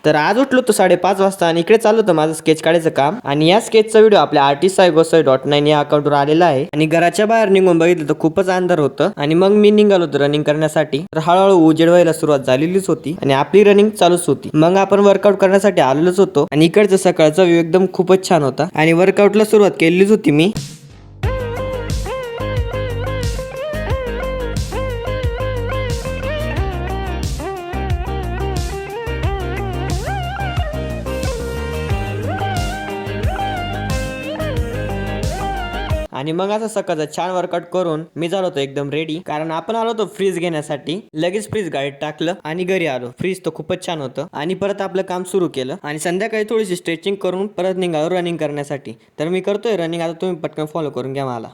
तर आज उठलो तो 5:30 वाजता आणि इकडे चाललो होतं माझं स्केच काढायचं काम. आणि या स्केचचा व्हिडिओ आपल्या artistsaigosai.9 या अकाउंटवर आलेला आहे. आणि घराच्या बाहेर निघून बघितलं तर खूपच अंधार होतं आणि मग मी निघालो होतो रनिंग करण्यासाठी. तर हळूहळू उजेड व्हायला सुरुवात झालेलीच होती आणि आपली रनिंग चालूच होती. मग आपण वर्कआउट करण्यासाठी आलेलोच होतो आणि इकडचं सकाळचा व्ह्यू एकदम खूपच छान होता आणि वर्कआउटला सुरुवात केलीच होती मी. आणि मग असं सकाळचं छान वर्कआउट करून मी झालो होतो एकदम रेडी, कारण आपण आलो होतो फ्रीज घेण्यासाठी. लगेच फ्रीज गाडीत टाकलं आणि घरी आलो. फ्रीज तर खूपच छान होतं आणि परत आपलं काम सुरू केलं आणि संध्याकाळी थोडीशी स्ट्रेचिंग करून परत निघालो रनिंग करण्यासाठी. तर मी करतोय रनिंग आता, तुम्ही पटकन फॉलो करून घ्या मला.